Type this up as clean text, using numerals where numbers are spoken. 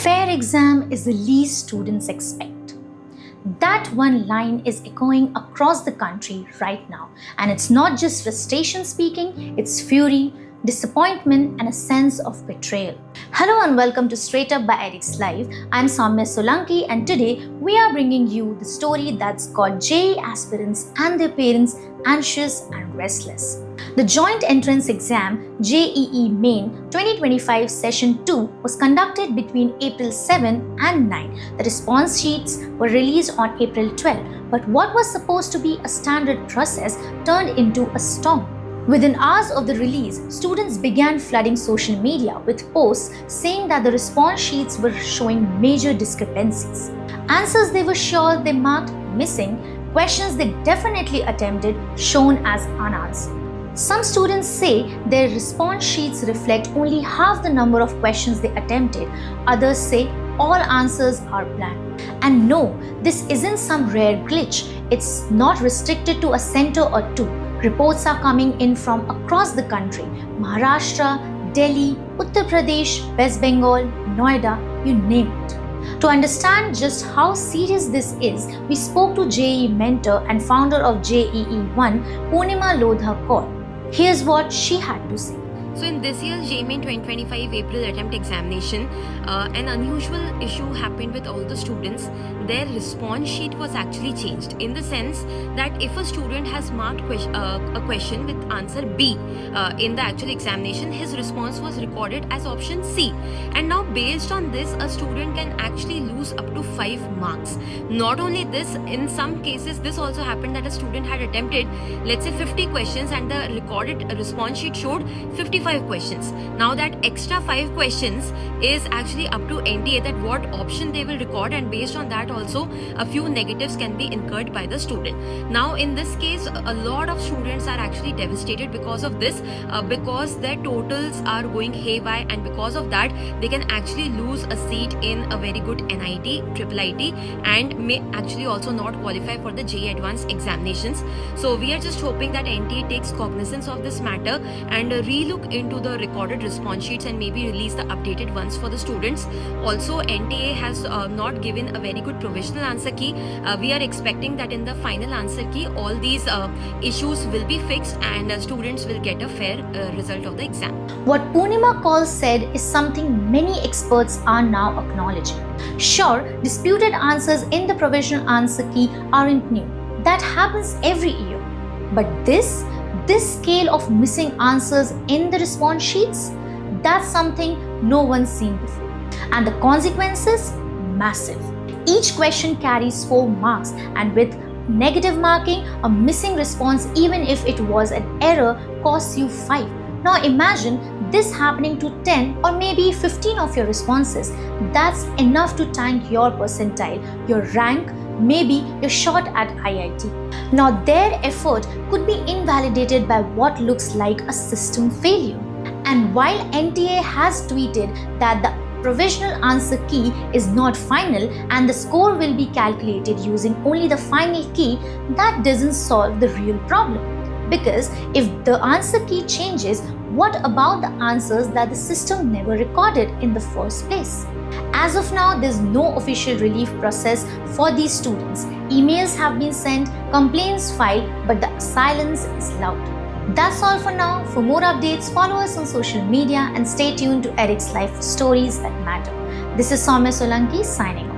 fair exam is the least students expect. That one line is echoing across the country right now, and it's not just frustration speaking, it's fury, disappointment, and a sense of betrayal. Hello and welcome to Straight Up by EdexLive. I'm Saumya Solanki, and today we are bringing you the story that's got JEE aspirants and their parents anxious and restless. The joint entrance exam JEE Main 2025 Session 2 was conducted between April 7 and 9. The response sheets were released on April 12, but what was supposed to be a standard process turned into a storm. Within hours of the release, students began flooding social media with posts saying that the response sheets were showing major discrepancies. Answers they were sure they marked missing, questions they definitely attempted shown as unanswered. Some students say their response sheets reflect only half the number of questions they attempted. Others say all answers are blank. And no, this isn't some rare glitch. It's not restricted to a center or two. Reports are coming in from across the country: Maharashtra, Delhi, Uttar Pradesh, West Bengal, Noida, you name it. To understand just how serious this is, we spoke to JEE mentor and founder of JEE1, Purnima Lodha Kaul. Here's what she had to say. So in this year's JEE Main 2025 April attempt examination, an unusual issue happened with all the students. Their response sheet was actually changed in the sense that if a student has marked a question with answer B in the actual examination, his response was recorded as option C. And now based on this, a student can actually lose up to 5 marks. Not only this, in some cases this also happened that a student had attempted, let's say 50 questions, and the recorded response sheet showed 55 questions. Now that extra 5 questions is actually up to NTA that what option they will record, and based on that also a few negatives can be incurred by the student. Now in this case, a lot of students are actually devastated because of this, because their totals are going haywire, and because of that they can actually lose a seat in a very good NIT, triple IT, and may actually also not qualify for the JEE advanced examinations. So we are just hoping that NTA takes cognizance of this matter and relook into the recorded response sheets and maybe release the updated ones for the students. Also, NTA has not given a very good provisional answer key. We are expecting that in the final answer key all these issues will be fixed and students will get a fair result of the exam. What Purnima Kaul said is something many experts are now acknowledging. Sure, disputed answers in the provisional answer key aren't new. That happens every year. But this scale of missing answers in the response sheets, that's something no one's seen before. And the consequences? Massive. Each question carries 4 marks, and with negative marking, a missing response, even if it was an error, costs you 5. Now imagine this happening to 10 or maybe 15 of your responses. That's enough to tank your percentile, your rank, maybe your shot at IIT. Now their effort could be invalidated by what looks like a system failure. And while NTA has tweeted that the provisional answer key is not final and the score will be calculated using only the final key, that doesn't solve the real problem. Because if the answer key changes, what about the answers that the system never recorded in the first place? As of now, there's no official relief process for these students. Emails have been sent, complaints filed, but the silence is loud. That's all for now. For more updates, follow us on social media and stay tuned to EdexLive for stories that matter. This is Saumya Solanki signing off.